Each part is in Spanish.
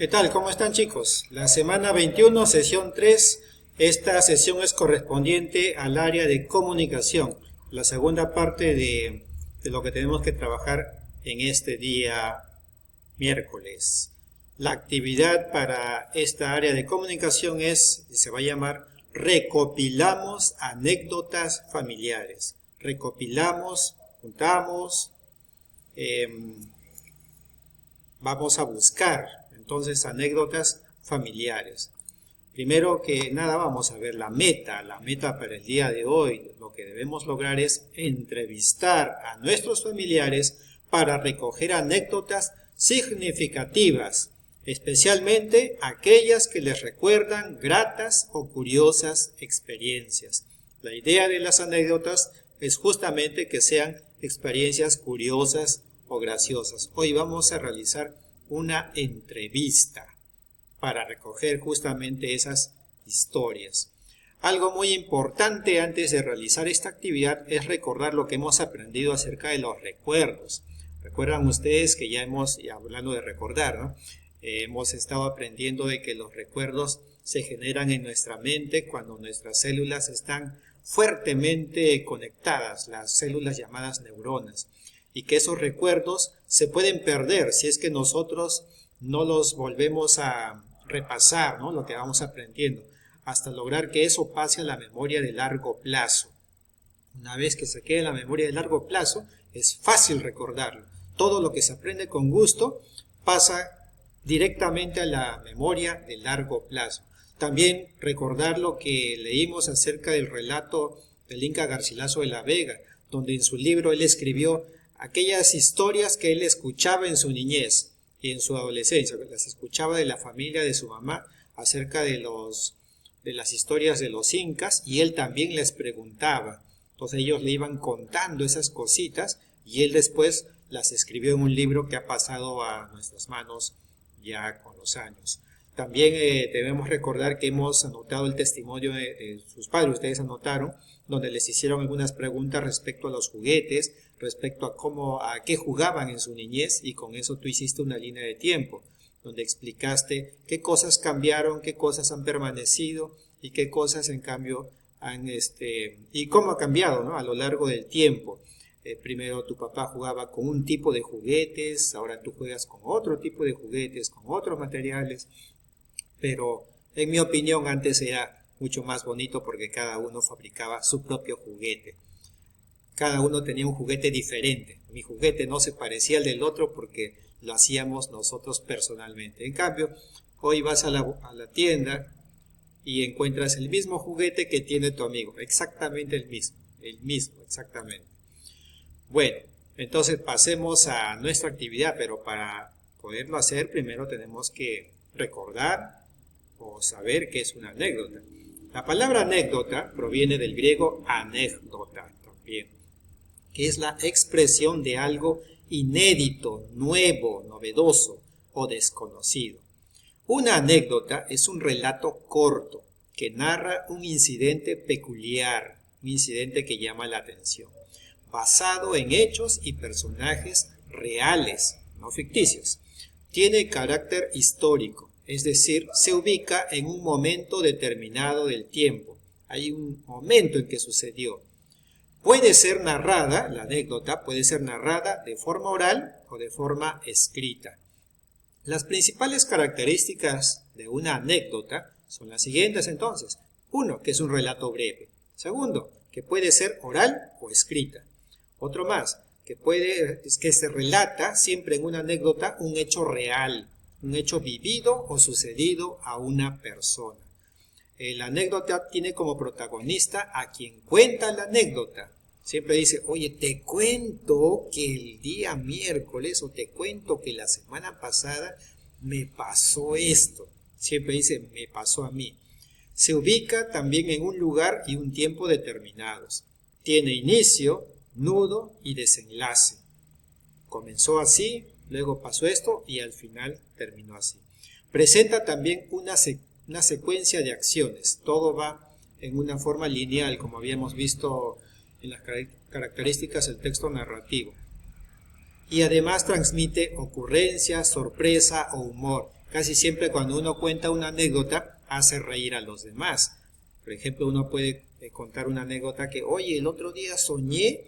¿Qué tal? ¿Cómo están, chicos? La semana 21, sesión 3. Esta sesión es correspondiente al área de comunicación, la segunda parte de lo que tenemos que trabajar en este día miércoles. La actividad para esta área de comunicación se va a llamar recopilamos anécdotas familiares. Recopilamos, juntamos, vamos a buscar entonces anécdotas familiares. Primero que nada vamos a ver la meta para el día de hoy. Lo que debemos lograr es entrevistar a nuestros familiares para recoger anécdotas significativas, especialmente aquellas que les recuerdan gratas o curiosas experiencias. La idea de las anécdotas es justamente que sean experiencias curiosas o graciosas. Hoy vamos a realizar una entrevista para recoger justamente esas historias. Algo muy importante antes de realizar esta actividad es recordar lo que hemos aprendido acerca de los recuerdos. Recuerdan ustedes que ya hablando de recordar, ¿no? Hemos estado aprendiendo de que los recuerdos se generan en nuestra mente cuando nuestras células están fuertemente conectadas, las células llamadas neuronas, y que esos recuerdos se pueden perder si es que nosotros no los volvemos a repasar, ¿no? Lo que vamos aprendiendo, hasta lograr que eso pase a la memoria de largo plazo. Una vez que se quede en la memoria de largo plazo, es fácil recordarlo. Todo lo que se aprende con gusto pasa directamente a la memoria de largo plazo. También recordar lo que leímos acerca del relato del Inca Garcilaso de la Vega, donde en su libro él escribió aquellas historias que él escuchaba en su niñez y en su adolescencia, las escuchaba de la familia de su mamá acerca de las historias de los incas, y él también les preguntaba. Entonces ellos le iban contando esas cositas y él después las escribió en un libro que ha pasado a nuestras manos ya con los años. También debemos recordar que hemos anotado el testimonio de sus padres, ustedes anotaron, donde les hicieron algunas preguntas respecto a los juguetes, respecto a qué jugaban en su niñez, y con eso tú hiciste una línea de tiempo, donde explicaste qué cosas cambiaron, qué cosas han permanecido y qué cosas en cambio y cómo ha cambiado, ¿no? A lo largo del tiempo. Primero tu papá jugaba con un tipo de juguetes, ahora tú juegas con otro tipo de juguetes, con otros materiales, pero en mi opinión antes era mucho más bonito porque cada uno fabricaba su propio juguete. Cada uno tenía un juguete diferente. Mi juguete no se parecía al del otro porque lo hacíamos nosotros personalmente. En cambio, hoy vas a la tienda y encuentras el mismo juguete que tiene tu amigo, exactamente el mismo, exactamente. Bueno, entonces pasemos a nuestra actividad, pero para poderlo hacer primero tenemos que recordar o saber qué es una anécdota. La palabra anécdota proviene del griego anécdota también, que es la expresión de algo inédito, nuevo, novedoso o desconocido. Una anécdota es un relato corto que narra un incidente peculiar, un incidente que llama la atención, basado en hechos y personajes reales, no ficticios. Tiene carácter histórico, es decir, se ubica en un momento determinado del tiempo. Hay un momento en que sucedió. Puede ser narrada, la anécdota puede ser narrada de forma oral o de forma escrita. Las principales características de una anécdota son las siguientes entonces. Uno, que es un relato breve. Segundo, que puede ser oral o escrita. Otro más, que se relata siempre en una anécdota un hecho real, un hecho vivido o sucedido a una persona. La anécdota tiene como protagonista a quien cuenta la anécdota. Siempre dice, oye, te cuento que el día miércoles o te cuento que la semana pasada me pasó esto. Siempre dice, me pasó a mí. Se ubica también en un lugar y un tiempo determinados. Tiene inicio, nudo y desenlace. Comenzó así, luego pasó esto y al final terminó así. Presenta también una secuencia de acciones. Todo va en una forma lineal, como habíamos visto en las características del texto narrativo. Y además transmite ocurrencias, sorpresa o humor. Casi siempre cuando uno cuenta una anécdota, hace reír a los demás. Por ejemplo, uno puede contar una anécdota que, oye, el otro día soñé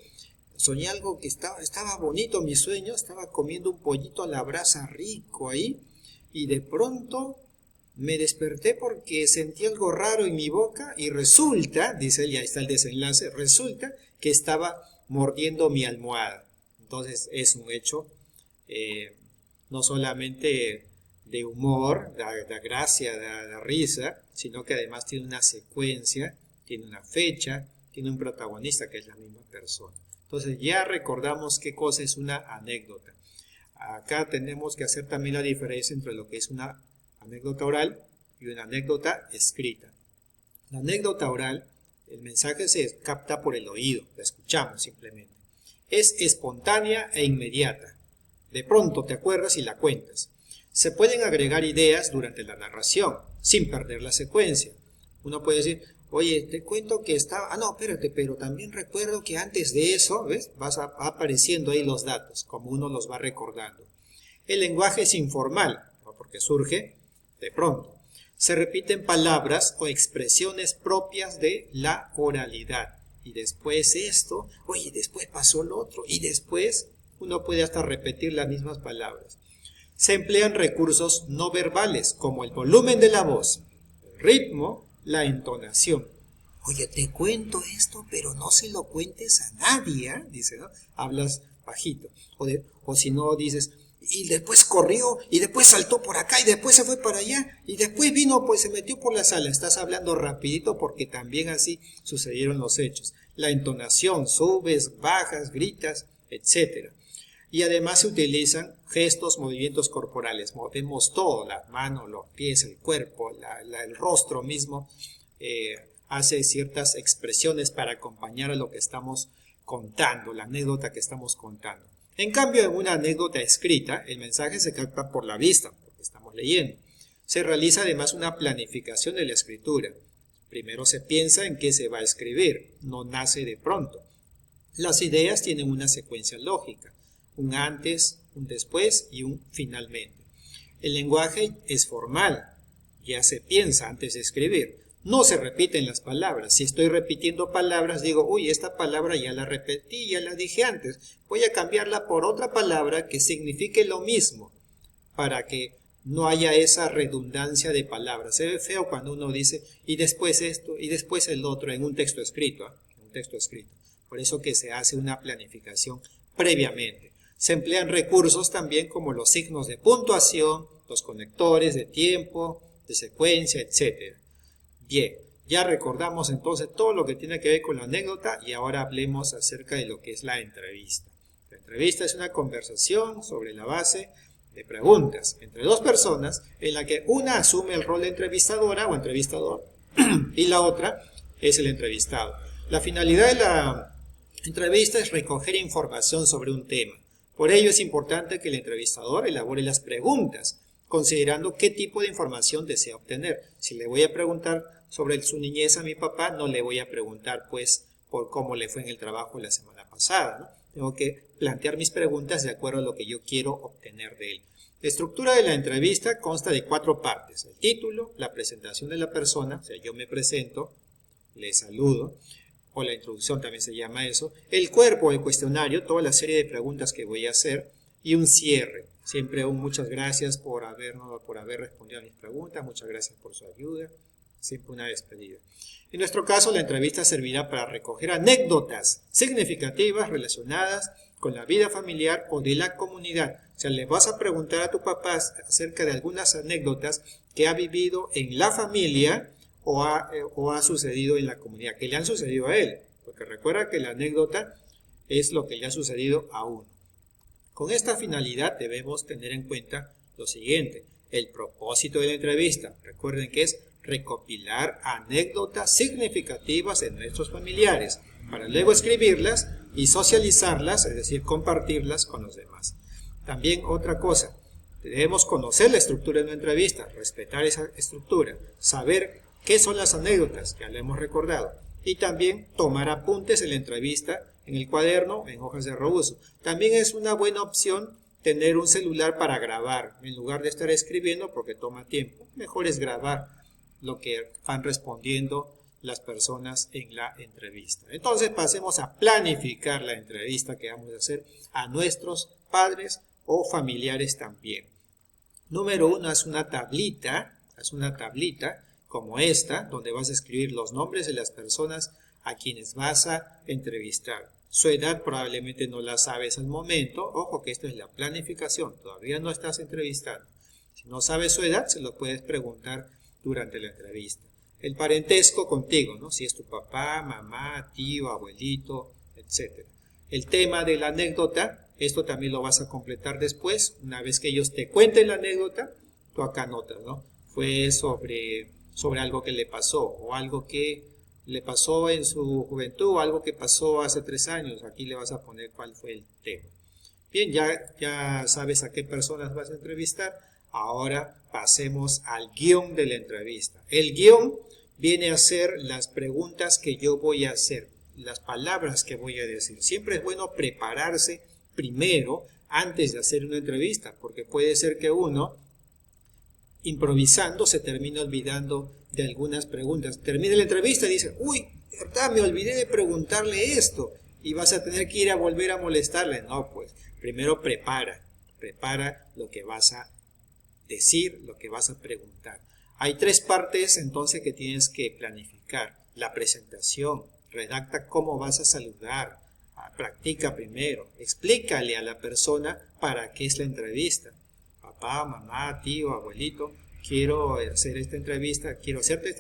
algo que estaba bonito mi sueño, estaba comiendo un pollito a la brasa rico ahí, y de pronto me desperté porque sentí algo raro en mi boca y resulta, dice él, y ahí está el desenlace, resulta que estaba mordiendo mi almohada. Entonces es un hecho no solamente de humor, da gracia, da risa, sino que además tiene una secuencia, tiene una fecha, tiene un protagonista que es la misma persona. Entonces ya recordamos qué cosa es una anécdota. Acá tenemos que hacer también la diferencia entre lo que es una anécdota oral y una anécdota escrita. La anécdota oral, el mensaje se capta por el oído, la escuchamos simplemente. Es espontánea e inmediata. De pronto te acuerdas y la cuentas. Se pueden agregar ideas durante la narración, sin perder la secuencia. Uno puede decir, oye, te cuento que estaba... no, espérate, pero también recuerdo que antes de eso, ¿ves? Va apareciendo ahí los datos, como uno los va recordando. El lenguaje es informal, porque surge de pronto. Se repiten palabras o expresiones propias de la oralidad. Y después esto, oye, después pasó lo otro, y después uno puede hasta repetir las mismas palabras. Se emplean recursos no verbales, como el volumen de la voz, el ritmo, la entonación. Oye, te cuento esto, pero no se lo cuentes a nadie, ¿eh? Dice, ¿no? Hablas bajito. O si no, dices, y después corrió, y después saltó por acá, y después se fue para allá, y después vino, pues se metió por la sala. Estás hablando rapidito porque también así sucedieron los hechos. La entonación, subes, bajas, gritas, etc. Y además se utilizan gestos, movimientos corporales. Movemos todo, las manos, los pies, el cuerpo, el rostro mismo. Hace ciertas expresiones para acompañar a lo que estamos contando, la anécdota que estamos contando. En cambio, en una anécdota escrita, el mensaje se capta por la vista, porque estamos leyendo. Se realiza además una planificación de la escritura. Primero se piensa en qué se va a escribir, no nace de pronto. Las ideas tienen una secuencia lógica, un antes, un después y un finalmente. El lenguaje es formal, ya se piensa antes de escribir. No se repiten las palabras. Si estoy repitiendo palabras, digo, uy, esta palabra ya la repetí, ya la dije antes. Voy a cambiarla por otra palabra que signifique lo mismo, para que no haya esa redundancia de palabras. Se ve feo cuando uno dice, y después esto, y después el otro, en un texto escrito. Un texto escrito. Por eso que se hace una planificación previamente. Se emplean recursos también como los signos de puntuación, los conectores de tiempo, de secuencia, etc. Bien, ya recordamos entonces todo lo que tiene que ver con la anécdota y ahora hablemos acerca de lo que es la entrevista. La entrevista es una conversación sobre la base de preguntas entre dos personas en la que una asume el rol de entrevistadora o entrevistador y la otra es el entrevistado. La finalidad de la entrevista es recoger información sobre un tema. Por ello es importante que el entrevistador elabore las preguntas, considerando qué tipo de información desea obtener. Si le voy a preguntar sobre su niñez a mi papá, no le voy a preguntar pues por cómo le fue en el trabajo la semana pasada, ¿no? Tengo que plantear mis preguntas de acuerdo a lo que yo quiero obtener de él. La estructura de la entrevista consta de 4 partes. El título, la presentación de la persona, o sea, yo me presento, le saludo, o la introducción también se llama eso, el cuerpo, el cuestionario, toda la serie de preguntas que voy a hacer, y un cierre. Siempre muchas gracias por haber respondido a mis preguntas, muchas gracias por su ayuda, siempre una despedida. En nuestro caso, la entrevista servirá para recoger anécdotas significativas relacionadas con la vida familiar o de la comunidad. O sea, le vas a preguntar a tu papá acerca de algunas anécdotas que ha vivido en la familia o ha sucedido en la comunidad, que le han sucedido a él. Porque recuerda que la anécdota es lo que le ha sucedido a uno. Con esta finalidad debemos tener en cuenta lo siguiente: el propósito de la entrevista. Recuerden que es recopilar anécdotas significativas de nuestros familiares para luego escribirlas y socializarlas, es decir, compartirlas con los demás. También otra cosa, debemos conocer la estructura de una entrevista, respetar esa estructura, saber qué son las anécdotas, ya lo hemos recordado, y también tomar apuntes en la entrevista en el cuaderno, en hojas de reuso. También es una buena opción tener un celular para grabar, en lugar de estar escribiendo porque toma tiempo. Mejor es grabar lo que van respondiendo las personas en la entrevista. Entonces pasemos a planificar la entrevista que vamos a hacer a nuestros padres o familiares también. Número 1, haz una tablita como esta, donde vas a escribir los nombres de las personas a quienes vas a entrevistar. Su edad probablemente no la sabes al momento. Ojo que esto es la planificación, todavía no estás entrevistando. Si no sabes su edad, se lo puedes preguntar durante la entrevista. El parentesco contigo, ¿no? Si es tu papá, mamá, tío, abuelito, etc. El tema de la anécdota, esto también lo vas a completar después. Una vez que ellos te cuenten la anécdota, tú acá anotas, ¿no? Fue sobre algo que le pasó o algo que le pasó en su juventud o algo que pasó hace 3 años. Aquí le vas a poner cuál fue el tema. Bien, ya sabes a qué personas vas a entrevistar. Ahora pasemos al guión de la entrevista. El guión viene a ser las preguntas que yo voy a hacer, las palabras que voy a decir. Siempre es bueno prepararse primero antes de hacer una entrevista, porque puede ser que uno, improvisando, se termine olvidando de algunas preguntas. Termina la entrevista y dice, uy, verdad, me olvidé de preguntarle esto, y vas a tener que ir a volver a molestarle. No, pues, primero prepara lo que vas a decir, lo que vas a preguntar. Hay 3 partes entonces que tienes que planificar. La presentación, redacta cómo vas a saludar, practica primero, explícale a la persona para qué es la entrevista. Papá, mamá, tío, abuelito, quiero hacerte esta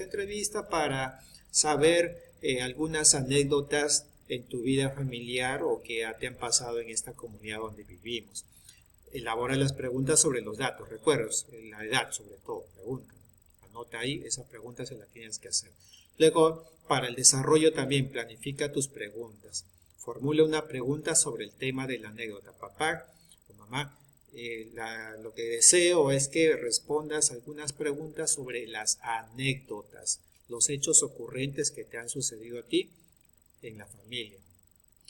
entrevista para saber algunas anécdotas en tu vida familiar o que te han pasado en esta comunidad donde vivimos. Elabora las preguntas sobre los datos, recuerdos, la edad sobre todo, pregunta. Anota ahí, esa pregunta se la tienes que hacer. Luego, para el desarrollo también, planifica tus preguntas. Formula una pregunta sobre el tema de la anécdota. Papá o mamá, lo que deseo es que respondas algunas preguntas sobre las anécdotas, los hechos ocurrentes que te han sucedido a ti en la familia.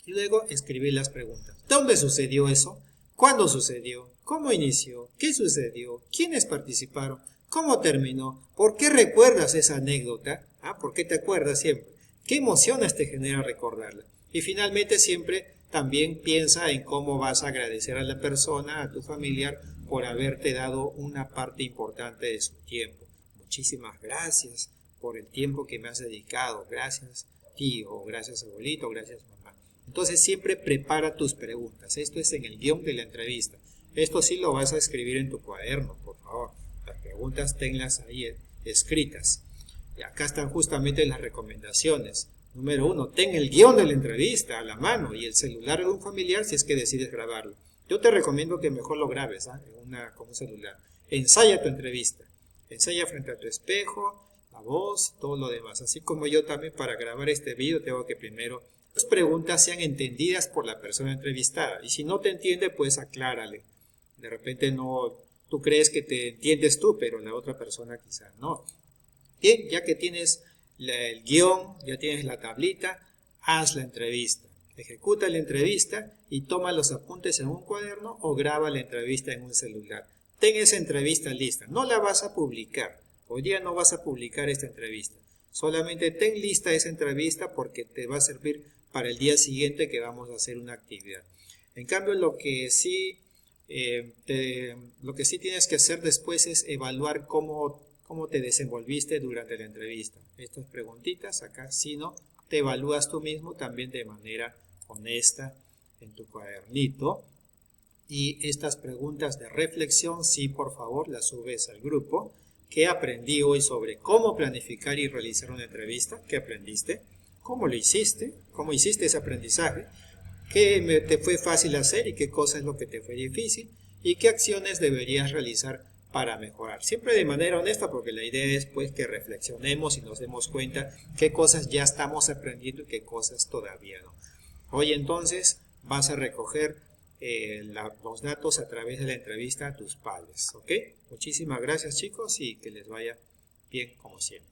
Y luego escribir las preguntas. ¿Dónde sucedió eso? ¿Cuándo sucedió? ¿Cómo inició? ¿Qué sucedió? ¿Quiénes participaron? ¿Cómo terminó? ¿Por qué recuerdas esa anécdota? ¿Por qué te acuerdas siempre? ¿Qué emociones te genera recordarla? Y finalmente siempre también piensa en cómo vas a agradecer a la persona, a tu familiar, por haberte dado una parte importante de su tiempo. Muchísimas gracias por el tiempo que me has dedicado. Gracias, tío, gracias, abuelito, gracias, mamá. Entonces siempre prepara tus preguntas. Esto es en el guión de la entrevista. Esto sí lo vas a escribir en tu cuaderno, por favor. Las preguntas tenlas ahí escritas. Y acá están justamente las recomendaciones. Número 1, ten el guión de la entrevista a la mano y el celular de un familiar si es que decides grabarlo. Yo te recomiendo que mejor lo grabes con un celular. Ensaya tu entrevista. Ensaya frente a tu espejo, la voz, todo lo demás. Así como yo también para grabar este video tengo que primero las preguntas sean entendidas por la persona entrevistada. Y si no te entiende, pues aclárale. De repente tú crees que te entiendes tú, pero la otra persona quizás no. Bien, ya que tienes el guión, ya tienes la tablita, haz la entrevista. Ejecuta la entrevista y toma los apuntes en un cuaderno o graba la entrevista en un celular. Ten esa entrevista lista. No la vas a publicar. Hoy día no vas a publicar esta entrevista. Solamente ten lista esa entrevista porque te va a servir para el día siguiente que vamos a hacer una actividad. En cambio, lo que sí tienes que hacer después es evaluar cómo te desenvolviste durante la entrevista. Estas preguntitas acá, si no, te evalúas tú mismo también de manera honesta en tu cuadernito. Y estas preguntas de reflexión, sí, por favor, las subes al grupo. ¿Qué aprendí hoy sobre cómo planificar y realizar una entrevista? ¿Qué aprendiste? ¿Cómo lo hiciste? ¿Cómo hiciste ese aprendizaje? ¿Qué te fue fácil hacer y qué cosa es lo que te fue difícil? ¿Y qué acciones deberías realizar para mejorar? Siempre de manera honesta, porque la idea es pues que reflexionemos y nos demos cuenta qué cosas ya estamos aprendiendo y qué cosas todavía no. Hoy entonces vas a recoger los datos a través de la entrevista a tus padres, ¿ok? Muchísimas gracias, chicos, y que les vaya bien como siempre.